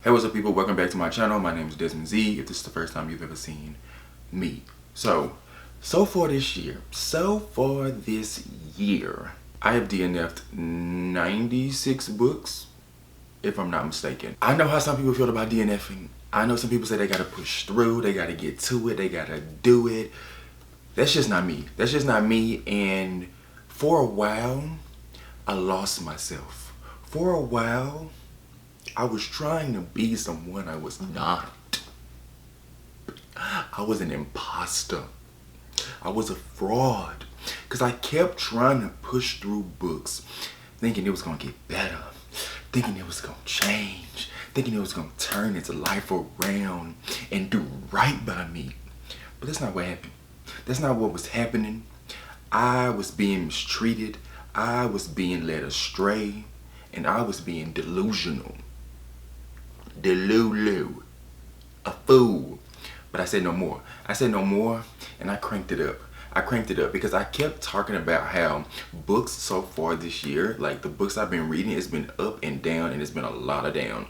Hey, what's up people, welcome back to my channel. My name is Desmond Z, if this is the first time you've ever seen me. So far this year, I have DNF'd 96 books, if I'm not mistaken. I know how some people feel about DNFing. I know some people say they gotta push through, they gotta get to it, they gotta do it. That's just not me. That's just not me, and for a while, I lost myself. For a while, I was trying to be someone I was not. I was an imposter. I was a fraud. Because I kept trying to push through books, thinking it was going to get better, thinking it was going to change, thinking it was going to turn its life around and do right by me. But that's not what happened. That's not what was happening. I was being mistreated. I was being led astray. And I was being delusional. Delulu, a fool. But I said no more. I said no more, and I cranked it up. I cranked it up because I kept talking about how books so far this year, like the books I've been reading, it's been up and down, and it's been a lot of down.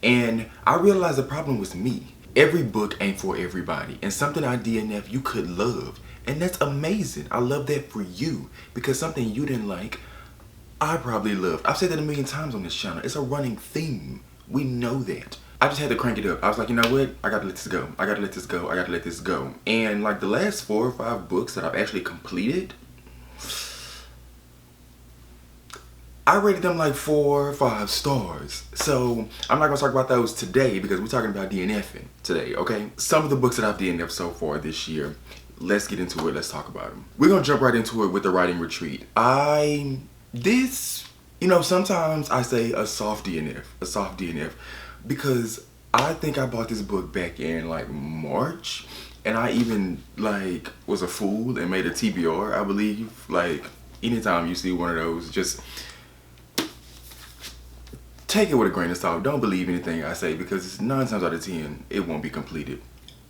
And I realized the problem was me. Every book ain't for everybody, and something I DNF you could love, and that's amazing. I love that for you, because something you didn't like, I probably loved. I've said that a million times on this channel. It's a running theme. We know that. I just had to crank it up. I was like, you know what? I gotta let this go. I gotta let this go. I gotta let this go. And like the last 4 or 5 books that I've actually completed, I rated them like 4 or 5 stars. So I'm not gonna talk about those today because we're talking about DNFing today, okay? Some of the books that I've DNF'd so far this year, let's get into it. Let's talk about them. We're gonna jump right into it with the writing retreat. Sometimes I say a soft DNF, because I think I bought this book back in like March, and I even like was a fool and made a TBR, I believe. Like anytime you see one of those, just take it with a grain of salt. Don't believe anything I say, because 9 times out of 10 it won't be completed.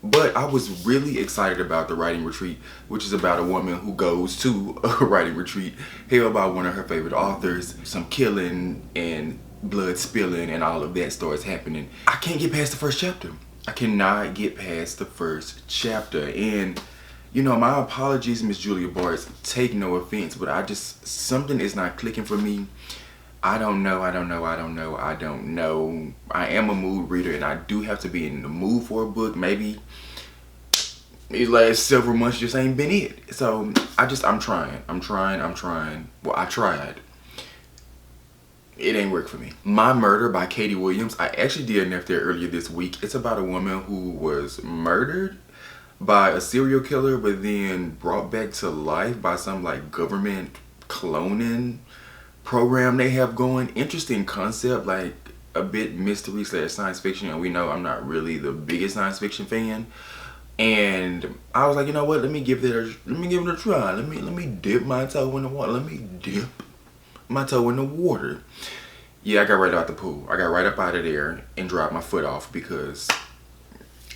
But I was really excited about the writing retreat, which is about a woman who goes to a writing retreat held by one of her favorite authors. Some killing and blood spilling and all of that starts happening. I can't get past the first chapter. I cannot get past the first chapter. And, my apologies, Miss Julia Bartz. Take no offense, but something is not clicking for me. I don't know. I am a mood reader, and I do have to be in the mood for a book. Maybe these last several months just ain't been it. So I'm trying. Well, I tried. It ain't work for me. My Murder by Katie Williams. I actually DNF'd there earlier this week. It's about a woman who was murdered by a serial killer, but then brought back to life by some like government cloning program they have going. Interesting concept, like a bit mystery / science fiction, and we know I'm not really the biggest science fiction fan. And I was like, you know what? Let me give it a try. Let me dip my toe in the water. Let me dip my toe in the water. Yeah, I got right out the pool. I got right up out of there and dropped my foot off because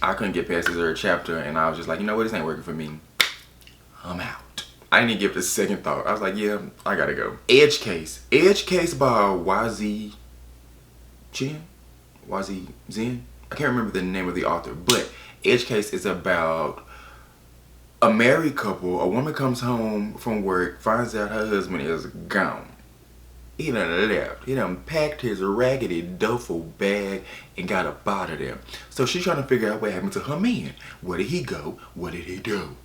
I couldn't get past the 3rd chapter, and I was just like, you know what? This ain't working for me. I'm out. I didn't give it a second thought. I was like, yeah, I gotta go. Edge Case by YZ Zen. I can't remember the name of the author, but Edge Case is about a married couple. A woman comes home from work, finds out her husband is gone. He done left. He done packed his raggedy duffel bag and got up out of there. So she's trying to figure out what happened to her man. Where did he go? What did he do?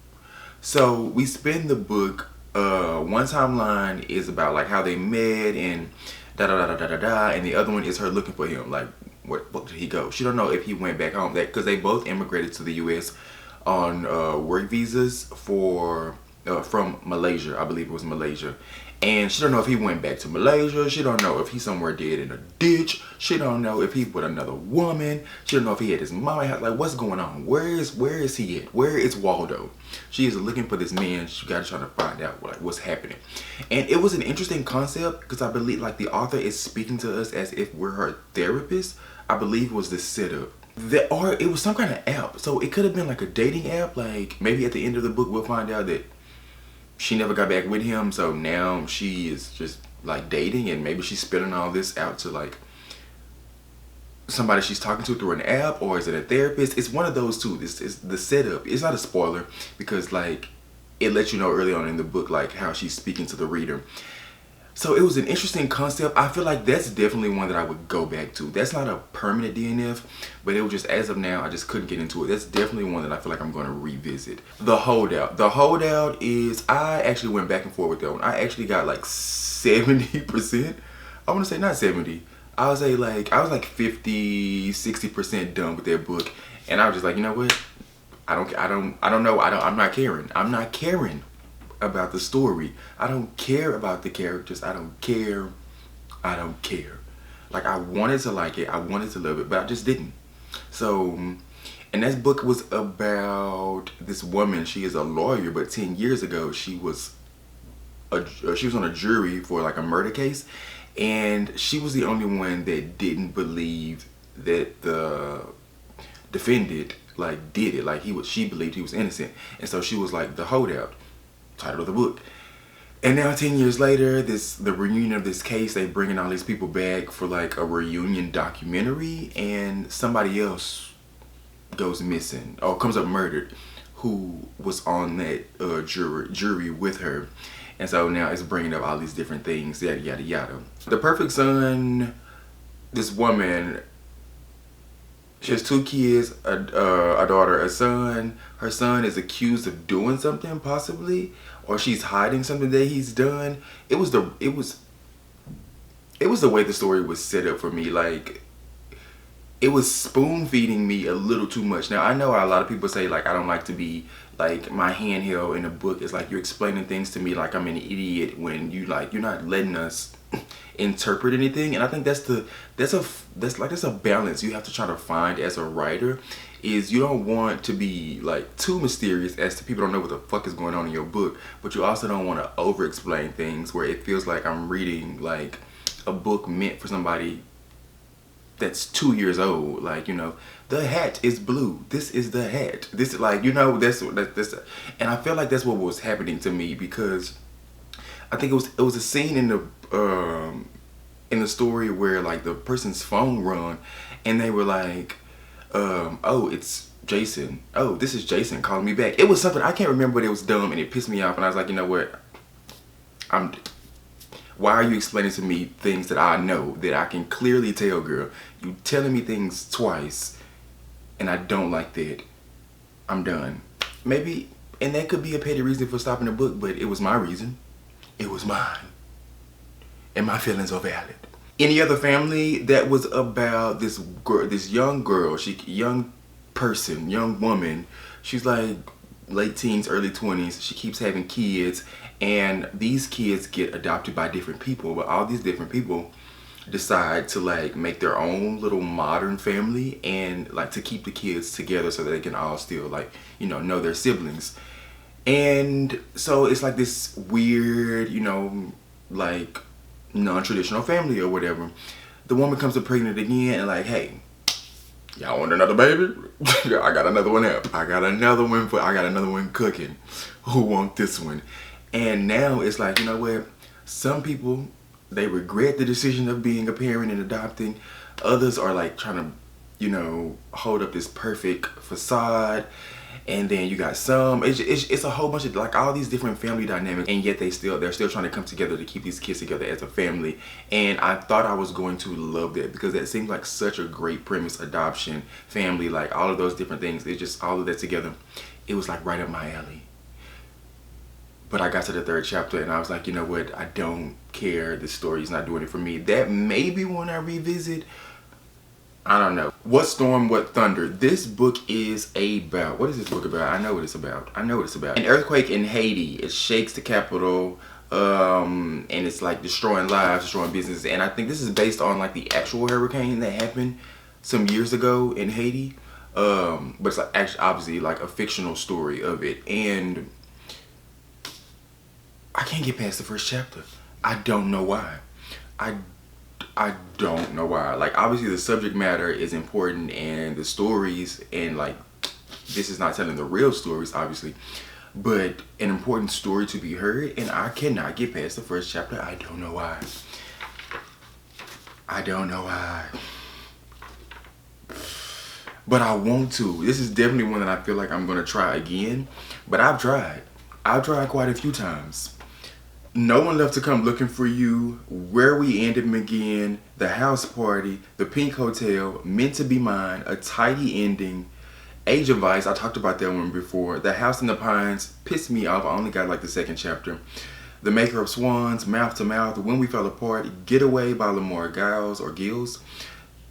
So we spend the book, one timeline is about like how they met and and the other one is her looking for him. Like, what did he go? She don't know if he went back home, because they both immigrated to the U.S. on work visas from Malaysia. I believe it was Malaysia. And she don't know if he went back to Malaysia. She don't know if he's somewhere dead in a ditch. She don't know if he's with another woman. She don't know if he had his mama house. Like, what's going on? Where is he at? Where is Waldo? She is looking for this man. She got to try to find out what's happening. And it was an interesting concept, because I believe like the author is speaking to us as if we're her therapist. I believe was the setup. Or it was some kind of app. So it could have been like a dating app. Like maybe at the end of the book we'll find out that she never got back with him, so now she is just like dating, and maybe she's spilling all this out to like somebody she's talking to through an app, or is it a therapist? It's one of those two. It's the setup. It's not a spoiler because like it lets you know early on in the book like how she's speaking to the reader. So it was an interesting concept. I feel like that's definitely one that I would go back to. That's not a permanent DNF, but it was just, as of now, I just couldn't get into it. That's definitely one that I feel like I'm going to revisit. The Holdout. The Holdout is, I actually went back and forth with that one. I actually got like 70%. I want to say not 70. I was like 50, 60% done with that book. And I was just like, you know what? I'm not caring. I'm not caring about the story. I don't care about the characters. I don't care. Like, I wanted to like it. I wanted to love it, but I just didn't. So, and that book was about this woman. She is a lawyer, but 10 years ago, she was on a jury for like a murder case. And she was the only one that didn't believe that the defendant like did it. Like she believed he was innocent. And so she was like the holdout. Title of the book. And now 10 years later, the reunion of this case, they bringing all these people back for like a reunion documentary, and somebody else goes missing or comes up murdered who was on that jury with her. And so now it's bringing up all these different things, yada yada yada. The Perfect Son, this woman, she has 2 kids, a daughter, a son. Her son is accused of doing something, possibly, or she's hiding something that he's done. It was the way the story was set up for me. Like, it was spoon feeding me a little too much. Now I know a lot of people say like I don't like to be like my hand held in a book. It's like you're explaining things to me like I'm an idiot when you're not letting us interpret anything. And I think that's a balance you have to try to find as a writer. Is you don't want to be like too mysterious as to people don't know what the fuck is going on in your book, but you also don't want to over explain things where it feels like I'm reading like a book meant for somebody that's 2 years old. Like, you know, the hat is blue, this is the hat, this is like, you know, that's and I feel like that's what was happening to me, because I think it was a scene in the story where like the person's phone rung and they were like, oh, it's Jason. Oh, this is Jason calling me back. It was something, I can't remember, but it was dumb and it pissed me off, and I was like, you know what? Why are you explaining to me things that I know, that I can clearly tell, girl? You telling me things twice and I don't like that. I'm done. Maybe, and that could be a petty reason for stopping the book, but it was my reason. It was mine. And my feelings are valid. Any Other Family, that was about this girl, this young girl, young woman. She's like late teens, early 20s. She keeps having kids, and these kids get adopted by different people, but all these different people decide to like make their own little modern family and like to keep the kids together so that they can all still like, you know their siblings. And so it's like this weird, you know, like non-traditional family or whatever. The woman comes up pregnant again and like, hey, y'all want another baby? I got another one up. I got another one cooking. Who want this one? And now it's like, you know what? Some people, they regret the decision of being a parent and adopting. Others are like trying to, you know, hold up this perfect facade. And then you got some, it's a whole bunch of like all these different family dynamics, and yet they're still trying to come together to keep these kids together as a family. And I thought I was going to love that, because that seemed like such a great premise. Adoption, family, like all of those different things. It's just all of that together. It was like right up my alley. But I got to the 3rd chapter and I was like, you know what? I don't care. The story's not doing it for me. That may be one I revisit. I don't know. What Storm, What Thunder. This book is about, what is this book about? I know what it's about. An earthquake in Haiti. It shakes the capital, and it's like destroying lives, destroying businesses. And I think this is based on like the actual hurricane that happened some years ago in Haiti. But it's like actually obviously like a fictional story of it. And I can't get past the 1st chapter. I don't know why. I don't know why. Like, obviously the subject matter is important and the stories, and like this is not telling the real stories obviously, but an important story to be heard, and I cannot get past the 1st chapter. I don't know why. but I want to. This is definitely one that I feel like I'm gonna try again. But I've tried. I've tried quite a few times. No One Left to Come Looking for You, Where We End Him Again, The House Party, The Pink Hotel, Meant to Be Mine, A Tidy Ending, Age of Vice, I talked about that one before. The House in the Pines pissed me off. I only got like the second chapter. The Maker of Swans, Mouth to Mouth, When We Fell Apart, Getaway by Lamar Giles or Gills,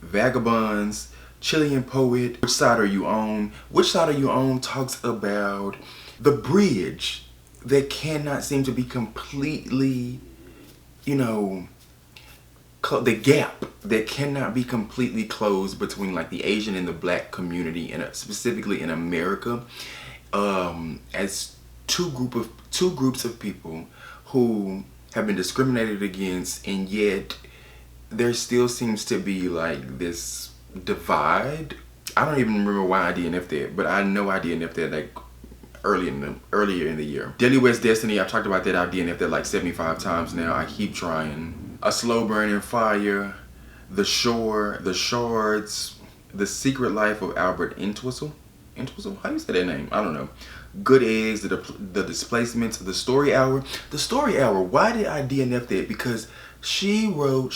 Vagabonds, Chilean Poet, Which Side Are You On? Which Side Are You On talks about the bridge that cannot seem to be completely, you know, the gap that cannot be completely closed between like the Asian and the black community, and specifically in America, as two groups of people who have been discriminated against, and yet there still seems to be like this divide. I don't even remember why I DNF'd it, but I know I DNF'd it like earlier in the year. Daily West Destiny, I've talked about that. I've DNF'd it like 75 times now. I keep trying. A Slow Burning Fire, The Shore, The Shards, The Secret Life of Albert Entwistle. Entwistle? How do you say that name? I don't know. Good Eggs, The Displacements, The Story Hour. The Story Hour, why did I DNF that? Because she wrote,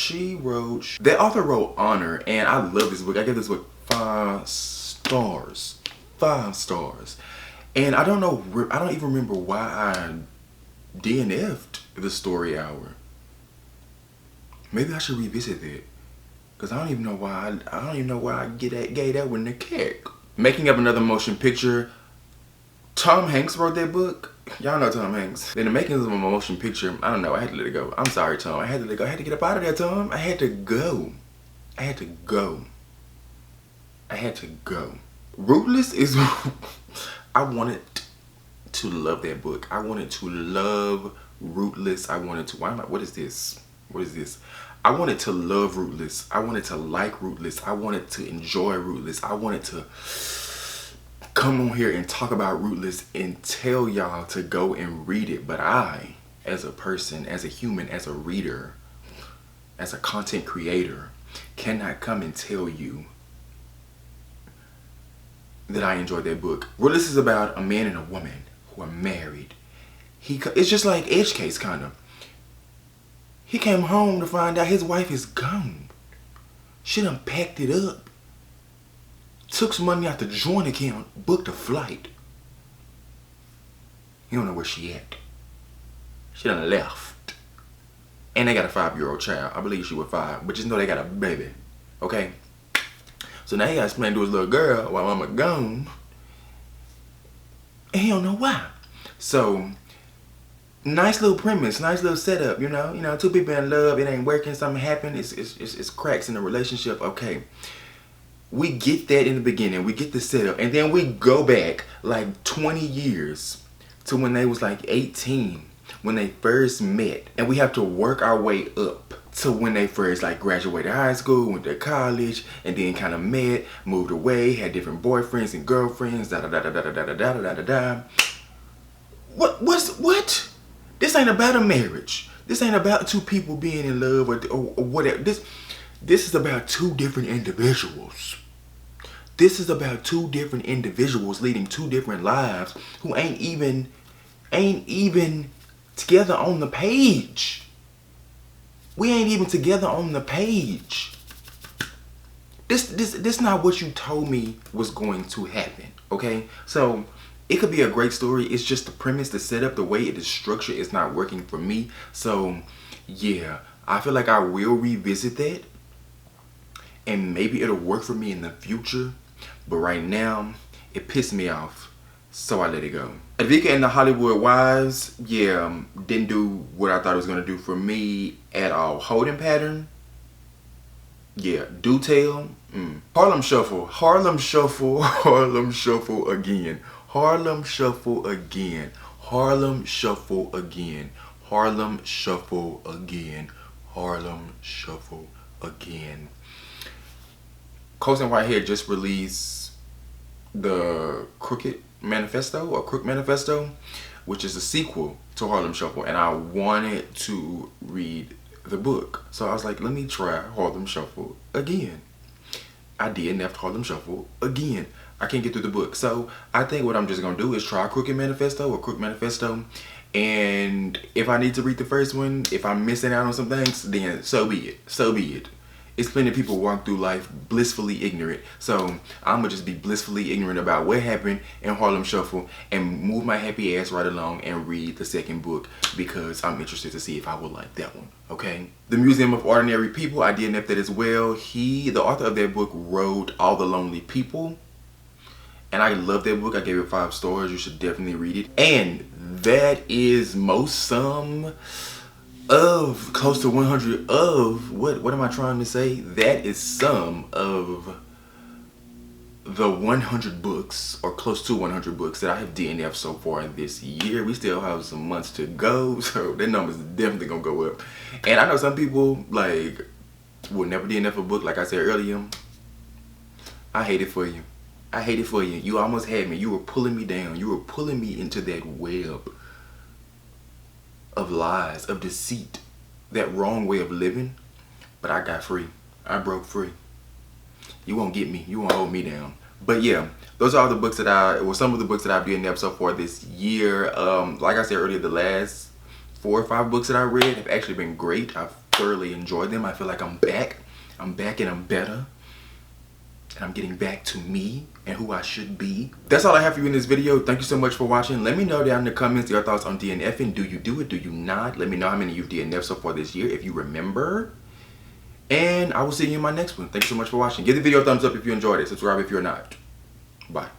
that author wrote Honor, and I love this book. I give this book 5 stars. 5 stars. And I don't even remember why I DNF'd The Story Hour. Maybe I should revisit that, cause I don't even know why I gave that one the kick. Making Up Another Motion Picture. Tom Hanks wrote that book. Y'all know Tom Hanks. In the makings of a motion picture, I don't know. I had to let it go. I'm sorry, Tom. I had to let it go. I had to get up out of there, Tom. I had to go. Ruthless is. I wanted to love that book. I wanted to love Ruthless. I wanted to. What is this? What is this? I wanted to love Ruthless. I wanted to like Ruthless. I wanted to enjoy Ruthless. I wanted to come on here and talk about Ruthless and tell y'all to go and read it. But I, as a person, as a human, as a reader, as a content creator, cannot come and tell you that I enjoyed that book. Ruthless is about a man and a woman who are married. It's just like Edge Case, kind of. He came home to find out his wife is gone. She done packed it up, took some money out the joint account, booked a flight. You don't know where she at. She done left. And they got a 5-year-old child. I believe she was 5, but just know they got a baby. Okay? So now he got to explain to his little girl while mama gone. And he don't know why. So, nice little premise, nice little setup, you know, 2 people in love, it ain't working, something happened, it's cracks in the relationship. Okay, we get that in the beginning, we get the setup, and then we go back like 20 years to when they was like 18, when they first met, and we have to work our way up to when they first like graduated high school, went to college, and then kind of met, moved away, had different boyfriends and girlfriends, da da da da da da da da da da da. What? This ain't about a marriage. This ain't about 2 people being in love or whatever. This is about 2 different individuals. This is about 2 different individuals leading 2 different lives who ain't even together on the page. We ain't even together on the page. This not what you told me was going to happen, okay? So it could be a great story. It's just the premise, the setup, the way it is structured is not working for me. So yeah, I feel like I will revisit that, and maybe it'll work for me in the future. But right now, it pissed me off, so I let it go. Advika and the Hollywood Wives, yeah, didn't do what I thought it was gonna do for me at all. Holding Pattern, yeah. Do Tell, Harlem Shuffle, Harlem Shuffle, Harlem Shuffle again. Harlem Shuffle again. Harlem Shuffle again. Harlem Shuffle again. Harlem Shuffle again. Colson Whitehead just released the Crooked Manifesto, or Crook Manifesto, which is a sequel to Harlem Shuffle, and I wanted to read the book. So I was like, let me try Harlem Shuffle again. I DNF'd Harlem Shuffle again. I can't get through the book. So I think what I'm just gonna do is try Crooked Manifesto or Crooked Manifesto. And if I need to read the first one, if I'm missing out on some things, then so be it. So be it. It's plenty of people walk through life blissfully ignorant. So I'm gonna just be blissfully ignorant about what happened in Harlem Shuffle and move my happy ass right along and read the second book because I'm interested to see if I will like that one. Okay. The Museum of Ordinary People, I DNF'd that as well. The author of that book, wrote All the Lonely People. And I love that book. I gave it 5 stars. You should definitely read it. And that is some of close to 100 of what am I trying to say? That is some of the 100 books or close to 100 books that I have DNF'd so far this year. We still have some months to go, so that number's definitely gonna go up. And I know some people like will never DNF a book. Like I said earlier, I hate it for you. I hate it for you. You almost had me. You were pulling me down. You were pulling me into that web of lies, of deceit, that wrong way of living. But I got free. I broke free. You won't get me. You won't hold me down. But yeah, those are all the books that some of the books that I've DNF'd so far this year. Like I said earlier, the last 4 or 5 books that I read have actually been great. I've thoroughly enjoyed them. I feel like I'm back. I'm back and I'm better. And I'm getting back to me and who I should be. That's all I have for you in this video. Thank you so much for watching. Let me know down in the comments your thoughts on DNFing. Do you do it? Do you not? Let me know how many you've DNF'd so far this year if you remember. And I will see you in my next one. Thank you so much for watching. Give the video a thumbs up if you enjoyed it. Subscribe if you're not. Bye.